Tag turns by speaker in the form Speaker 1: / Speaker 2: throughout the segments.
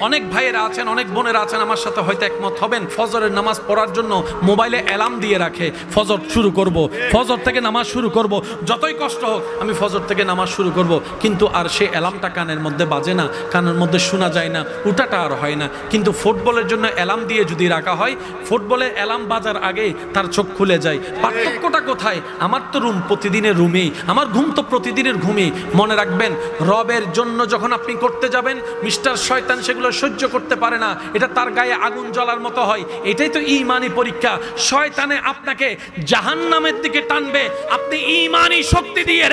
Speaker 1: অনেক ভাইয়েরা আছেন, অনেক বোনেরা আছেন, আমার সাথে হয়তো একমত হবেন, ফজরের নামাজ পড়ার জন্য মোবাইলে অ্যালার্ম দিয়ে রাখে, ফজর শুরু করব, ফজর থেকে নামাজ শুরু করব, যতই কষ্ট হোক আমি ফজর থেকে নামাজ শুরু করব, কিন্তু আর সে অ্যালার্মটা কানের মধ্যে বাজে না, কানের মধ্যে শোনা যায় না, উঠাটা আর হয় না। কিন্তু ফুটবলের জন্য অ্যালার্ম দিয়ে যদি রাখা হয়, ফুটবলের অ্যালার্ম বাজার আগে তার চোখ খুলে যায়। পার্থক্যটা কোথায়? আমার তো রুম প্রতিদিনের রুমেই, আমার ঘুম তো প্রতিদিনের ঘুমেই। মনে রাখবেন, রবের জন্য যখন আপনি করতে যাবেন, মিস্টার শয়তান সেগুলো সহ্য করতে পারে না, এটা তার গায়ে আগুন জ্বলার মতো হয়। এটাই তো ঈমানি পরীক্ষা। শয়তানে আপনাকে জাহান্নামের দিকে টানবে, আপনি ঈমানি শক্তি দিয়ে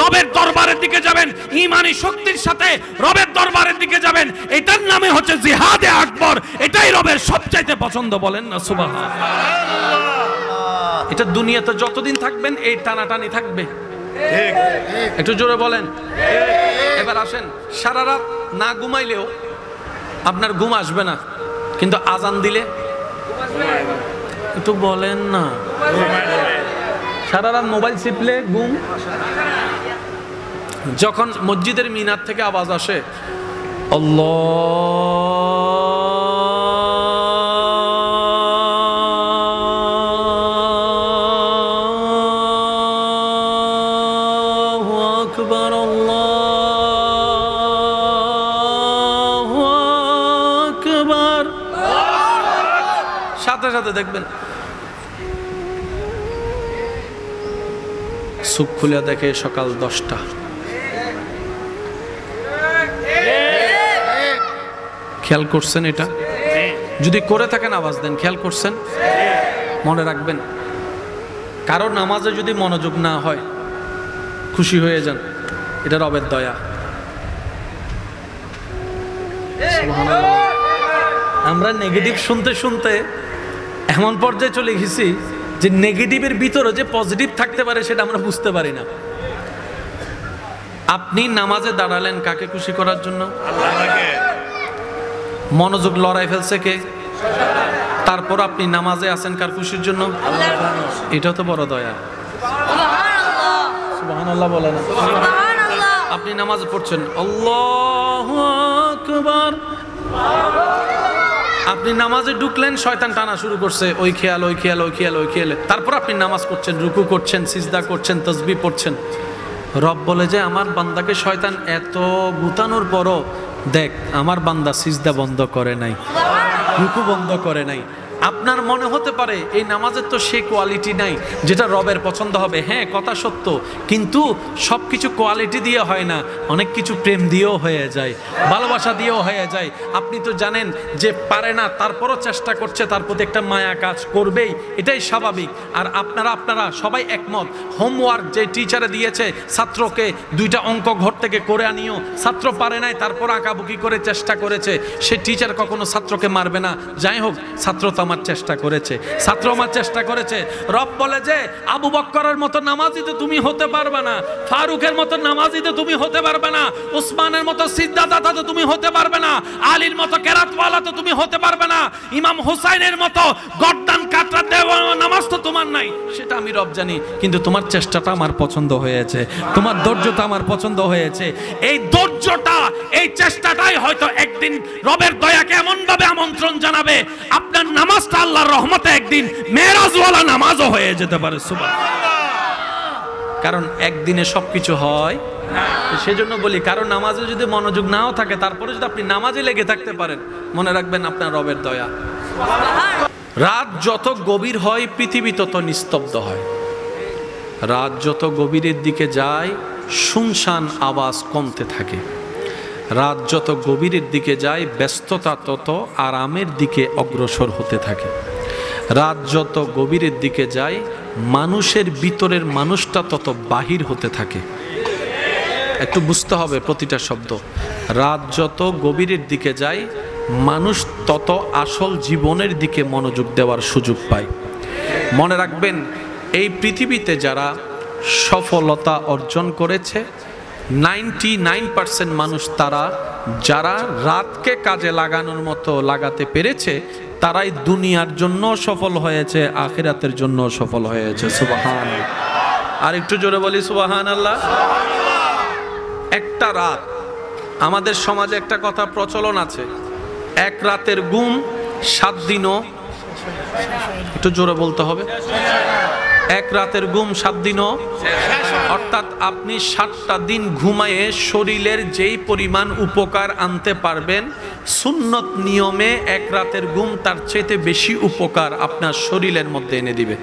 Speaker 1: রবের দরবারের দিকে যাবেন, ঈমানি শক্তির সাথে রবের দরবারের দিকে যাবেন। এটার নামে হচ্ছে জিহাদে আকবর। এটাই রবের সবচাইতে পছন্দ, বলেন না সুবহানাল্লাহ। এটা দুনিয়াতে যতদিন থাকবেন এই টানাটানি থাকবে, একটু জোরে বলেন। এবার আসেন, সারা রাত না ঘুমাইলেও আপনার ঘুম আসবে না, কিন্তু আজান দিলে একটু বলেন না, সারা রাত মোবাইল চিপলে ঘুম। যখন মসজিদের মিনার থেকে আওয়াজ আসে আল্লাহু আকবার, আল্লাহু আকবার, সাথে সাথে দেখবেন চোখ খুলে দেখে সকাল 10টা। খেয়াল করছেন এটা? যদি করে থাকেন আওয়াজ দেন, খেয়াল করছেন? মনে রাখবেন, কারো নামাজে যদি মনোযোগ না হয় খুশি হয়ে যান, এটা রবের দয়া। আমরা নেগেটিভ শুনতে শুনতে এমন পর্যায়ে চলে গেছি যে নেগেটিভের ভিতরে যে পজিটিভ থাকতে পারে সেটা আমরা বুঝতে পারি না। আপনি নামাজে দাঁড়ালেন কাকে খুশি করার জন্য? আল্লাহকে। মনোযোগ লড়াই ফেলছে কে? তারপর আপনি নামাজে আছেন কার খুশির জন্য? আল্লাহ। এটাও তো বড় দয়া। সুবহানাল্লাহ বলেন। আপনি নামাজ পড়ছেন, আল্লাহু আকবার, আপনি নামাজে ঢুকলেন, শয়তান টানা শুরু করছে, ওই খেয়াল ওই খেয়াল ওই খেয়াল ওই খেয়াল। তারপর আপনি নামাজ করছেন, রুকু করছেন, সিজদা করছেন, তাসবিহ পড়ছেন। রব বলে যে আমার বান্দাকে শয়তান এত গুতানোর পরও দেখ আমার বান্দা সিজদা বন্ধ করে নাই, রুকু বন্ধ করে নাই। আপনার মনে হতে পারে এই নামাজের তো সেই কোয়ালিটি নাই যেটা রবের পছন্দ হবে। হ্যাঁ, কথা সত্য, কিন্তু সব কিছু কোয়ালিটি দিয়ে হয় না, অনেক কিছু প্রেম দিয়েও হয়ে যায়, ভালোবাসা দিয়েও হয়ে যায়। আপনি তো জানেন যে পারে না, তারপরও চেষ্টা করছে, তার প্রতি একটা মায়া কাজ করবেই, এটাই স্বাভাবিক। আর আপনারা সবাই একমত, হোমওয়ার্ক যে টিচারে দিয়েছে ছাত্রকে 2টা অঙ্ক ঘর থেকে করে আনিও, ছাত্র পারে নাই, তারপর আঁকাবুকি করে চেষ্টা করেছে, সে টিচার কখনো ছাত্রকে মারবে না। যাই হোক, ছাত্র তো আমার চেষ্টা করেছে, ছাত্র আমার চেষ্টা করেছে। রব বলে যে আবু বকরের মতো নামাজি তো তুমি হতে পারবে না, ফারুকের মতো নামাজি তো তুমি হতে পারবে না, উসমানের মতো সিজদাদাতা তো তুমি হতে পারবে না, আলীর মতো কেরাতওয়ালা তো তুমি হতে পারবে না, ইমাম হুসাইনের মতো গর্দান কাটরা দেওয়া নামাজ তো তোমার নাই। সেটা আমি রব জানি, কিন্তু তোমার চেষ্টাটা আমার পছন্দ হয়েছে, তোমার ধৈর্যটা আমার পছন্দ হয়েছে। এই ধৈর্যটা, এই চেষ্টাটাই হয়তো একদিন রবের দয়াকে এমন ভাবে আমন্ত্রণ জানাবে, আপনার নামাজটা আল্লাহর রহমতে একদিন মেরাজওয়ালা নামাজও হয়ে যেতে পারে। সুবহানাল্লাহ। কারণ একদিনে সবকিছু হয় না, সেজন্য বলি কারো নামাজে যদি মনোযোগ নাও থাকে, তারপরে যদি আপনি নামাজে লেগে থাকতে পারেন, মনে রাখবেন আপনার রবের দয়া। রাত যত গভীর হয় পৃথিবী তত নিস্তব্ধ হয়, রাত যত গভীরের দিকে যায় শুনশান আওয়াজ কমতে থাকে, রাত যত গভীরের দিকে যায় ব্যস্ততা তত আরামের দিকে অগ্রসর হতে থাকে, রাত যত গভীরের দিকে যায় মানুষের ভিতরের মানুষটা তত বাহির হতে থাকে। একটু বুঝতে হবে প্রতিটা শব্দ। রাত যত গভীরের দিকে যায় মানুষ তত আসল জীবনের দিকে মনোযোগ দেওয়ার সুযোগ পায়। মনে রাখবেন, এই পৃথিবীতে যারা সফলতা অর্জন করেছে 99% মানুষ তারা যারা রাতকে কাজে লাগানোর মতো লাগাতে পেরেছে, তারাই দুনিয়ার জন্য সফল হয়েছে, আখিরাতের জন্য সফল হয়েছে। সুবহানাল্লাহ। আর একটু জোরে বলি সুবহানাল্লাহ। একটা রাত, আমাদের সমাজে একটা কথা প্রচলন আছে, এক রাতের ঘুম 7 দিনও, একটু জোরে বলতে হবে, এক রাতের ঘুম 7 দিনও, অর্থাৎ আপনি 7টা দিন ঘুমায়ে শরীরের যেই পরিমাণ উপকার আনতে পারবেন, সুন্নত নিয়মে এক রাতের ঘুম তার চেয়ে বেশি উপকার আপনার শরীরের মধ্যে এনে দিবে।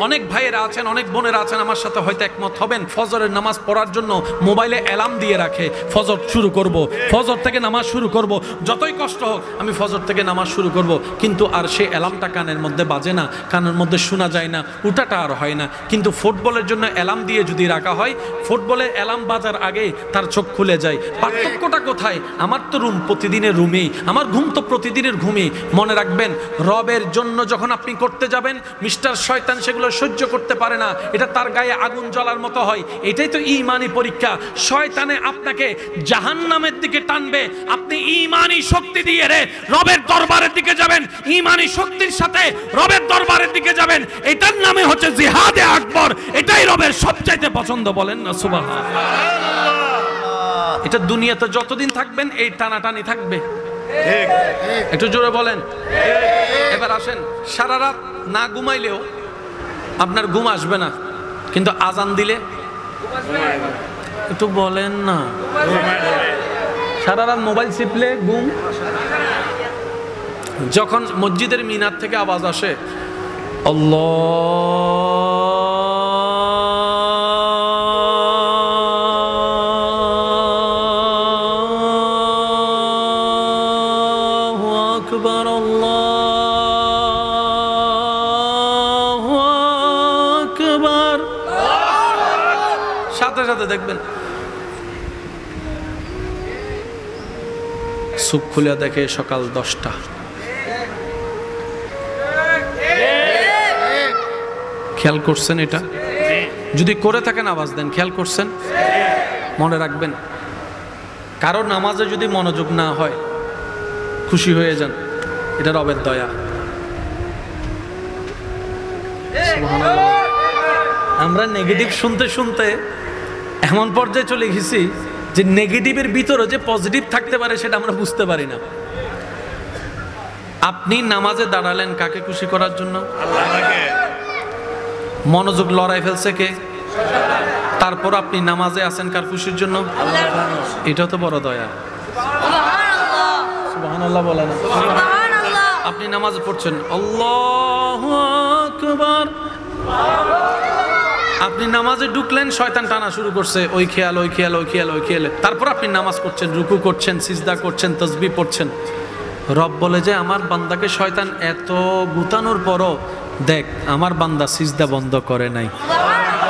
Speaker 1: অনেক ভাইয়েরা আছেন, অনেক বোনেরা আছেন, আমার সাথে হয়তো একমত হবেন, ফজরের নামাজ পড়ার জন্য মোবাইলে অ্যালার্ম দিয়ে রাখে, ফজর শুরু করব, ফজর থেকে নামাজ শুরু করব, যতই কষ্ট হোক আমি ফজর থেকে নামাজ শুরু করব, কিন্তু আর সে অ্যালার্মটা কানের মধ্যে বাজে না, কানের মধ্যে শোনা যায় না, উঠাটা আর হয় না। কিন্তু ফুটবলের জন্য অ্যালার্ম দিয়ে যদি রাখা হয়, ফুটবলের অ্যালার্ম বাজার আগে তার চোখ খুলে যায়। পার্থক্যটা কোথায়? আমার তো রুম প্রতিদিনের রুমেই, আমার ঘুম তো প্রতিদিনের ঘুমেই। মনে রাখবেন, রবের জন্য যখন আপনি করতে যাবেন, মিস্টার শয়তান সেগুলো সহ্য করতে পারে না, এটা তার গায়ে আগুন জ্বলার মতো হয়। এটাই তো ঈমানি পরীক্ষা। শয়তানে আপনাকে জাহান্নামের দিকে টানবে, আপনি ঈমানি শক্তি দিয়ে রে রবের দরবারের দিকে যাবেন, ঈমানি শক্তির সাথে রবের দরবারের দিকে যাবেন। এটার নামে হচ্ছে জিহাদে আকবর, এটাই রবের সবচাইতে পছন্দ। বলেন না সুবহানাল্লাহ। এটা দুনিয়াতে যতদিন থাকবেন এই টানাটানি থাকবে, একটু জোরে বলেন। এবার আসেন, সারা রাত না ঘুমাইলেও আপনার ঘুম আসবে না, কিন্তু আজান দিলে একটু বলেন না, সারা রাত মোবাইল চিপলে ঘুম। যখন মসজিদের মিনার থেকে আওয়াজ আসে আল্লাহু আকবার, আল্লাহু আকবার, সাথে সাথে দেখবেন চোখ খুলে দেখে সকাল 10টা। খেয়াল করছেন এটা? যদি করে থাকেন আওয়াজ দেন। খেয়াল করছেন? মনে রাখবেন, কারো নামাজে যদি মনোযোগ না হয় খুশি হয়ে যান, এটা রবের দয়া। আমরা নেগেটিভ শুনতে শুনতে এমন পর্যায়ে চলে গেছি যে নেগেটিভের ভিতরে যে পজিটিভ থাকতে পারে সেটা আমরা বুঝতে পারি না। আপনি নামাজে দাঁড়ালেন কাকে খুশি করার জন্য? আল্লাহকে। মনোযোগ লড়াই ফেলছে কে? তারপর আপনি নামাজে আছেন কার খুশির জন্য? আল্লাহ। এটাও তো বড় দয়া। সুবহানাল্লাহ বলেন। আপনি নামাজ পড়ছেন, আল্লাহু আকবার, আপনি নামাজে ঢুকলেন, শয়তান টানা শুরু করছে, ওই খেয়াল ওই খেয়াল ওই খেয়াল ওই খেয়াল। তারপর আপনি নামাজ করছেন, রুকু করছেন, সিজদা করছেন, তাসবিহ পড়ছেন। রব বলে যে আমার বান্দাকে শয়তান এত গুতানোর পরও দেখ আমার বান্দা সিজদা বন্ধ করে নাই,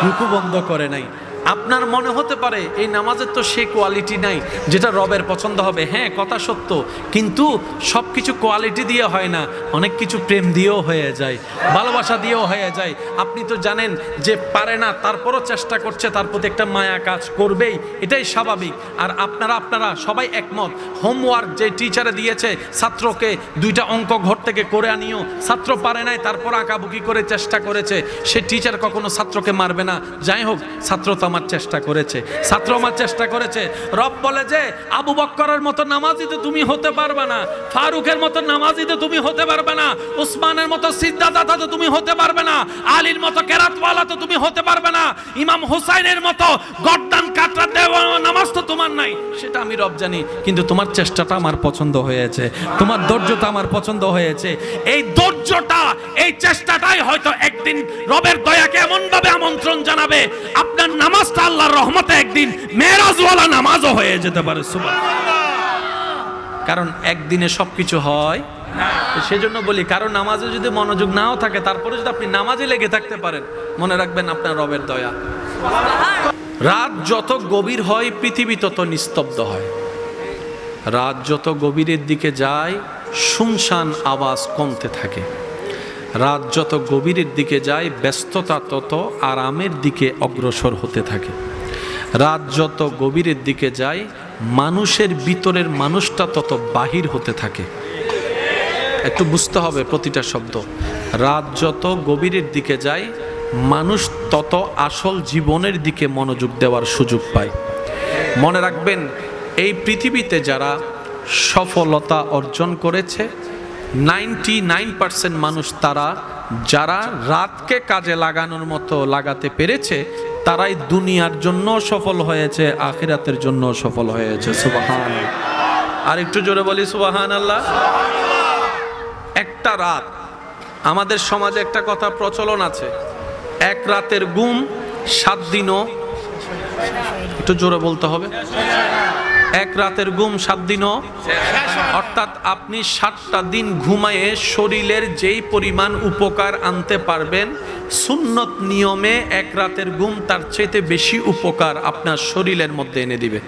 Speaker 1: রুকু বন্ধ করে নাই। আপনার মনে হতে পারে এই নামাজের তো সেই কোয়ালিটি নাই যেটা রবের পছন্দ হবে। হ্যাঁ, কথা সত্য, কিন্তু সব কিছু কোয়ালিটি দিয়ে হয় না, অনেক কিছু প্রেম দিয়েও হয়ে যায়, ভালোবাসা দিয়েও হয়ে যায়। আপনি তো জানেন যে পারে না, তারপরও চেষ্টা করছে, তার প্রতি একটা মায়া কাজ করবেই, এটাই স্বাভাবিক। আর আপনারা সবাই একমত, হোমওয়ার্ক যে টিচারে দিয়েছে ছাত্রকে 2টা অঙ্ক ঘর থেকে করে আনিও, ছাত্র পারে নাই, তারপর আঁকাবুকি করে চেষ্টা করেছে, সে টিচার কখনো ছাত্রকে মারবে না। যাই হোক, ছাত্র তো আমার চেষ্টা করেছে, ছাত্র আমার চেষ্টা করেছে। রব বলে যে আবু বকরের মতো নামাজি তো তুমি হতে পারবে না, ফারুকের মতো নামাজি তো তুমি হতে পারবে না, উসমানের মতো সিজদাদাতা তো তুমি হতে পারবে না, আলীর মতো কেরাতওয়ালা তো তুমি হতে পারবে না, ইমাম হুসাইনের মতো গর্দান কাটরা দেওয়া নামাজ তো তোমার নাই। সেটা আমি রব জানি, কিন্তু তোমার চেষ্টাটা আমার পছন্দ হয়েছে, তোমার ধৈর্যটা আমার পছন্দ হয়েছে। এই ধৈর্যটা, এই চেষ্টাটাই হয়তো একদিন রবের দয়াকে এমন ভাবে আমন্ত্রণ জানাবে, আপনার নামাজটা আল্লাহর রহমতে একদিন মেরাজওয়ালা নামাজও হয়ে যেতে পারে। সুবহানাল্লাহ। কারণ একদিনে সবকিছু হয় না, সেজন্য বলি কারো নামাজে যদি মনোযোগ নাও থাকে, তারপরে যদি আপনি নামাজে লেগে থাকতে পারেন, মনে রাখবেন আপনার রবের দয়া। রাত যত গভীর হয় পৃথিবী তত নিস্তব্ধ হয়, রাত যত গভীরের দিকে যায় শুনশান আওয়াজ কমতে থাকে, রাত যত গভীরের দিকে যায় ব্যস্ততা তত আরামের দিকে অগ্রসর হতে থাকে, রাত যত গভীরের দিকে যায় মানুষের ভিতরের মানুষটা তত বাহির হতে থাকে। একটু বুঝতে হবে প্রতিটা শব্দ। রাত যত গভীরের দিকে যায় মানুষ তত আসল জীবনের দিকে মনোযোগ দেওয়ার সুযোগ পায়। মনে রাখবেন, এই পৃথিবীতে যারা সফলতা অর্জন করেছে। 99% মানুষ তারা যারা রাতকে কাজে লাগানোর মতো লাগাতে পেরেছে তারাই দুনিয়ার জন্য সফল হয়েছে, আখিরাতের জন্য সফল হয়েছে। সুবহানাল্লাহ। আর একটু জোরে বলি সুবহানাল্লাহ। একটা রাত, আমাদের সমাজে একটা কথা প্রচলন আছে, এক রাতের ঘুম 7 দিনও, একটু জোরে বলতে হবে, এক রাতের ঘুম 7 দিনও, অর্থাৎ আপনি 7টা দিন ঘুমায়ে শরীরের যেই পরিমাণ উপকার আনতে পারবেন, সুন্নত নিয়মে এক রাতের ঘুম তার চাইতে বেশি উপকার আপনার শরীরের মধ্যে এনে দিবে।